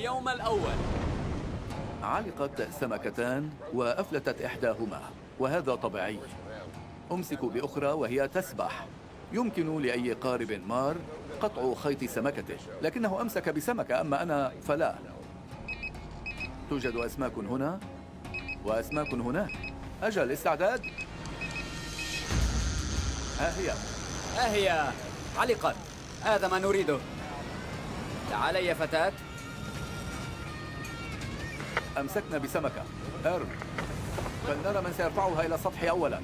اليوم الأول. علقت سمكتان وأفلتت إحداهما، وهذا طبيعي. أمسك بأخرى وهي تسبح. يمكن لأي قارب مار قطع خيط سمكته، لكنه أمسك بسمكة، أما أنا فلا. توجد أسماك هنا وأسماك هناك. أجل، استعداد؟ ها هي علقت. هذا ما نريده. تعالي يا فتاة. أمسكنا بسمكة. فلنرى من سيرفعها إلى السطح أولا.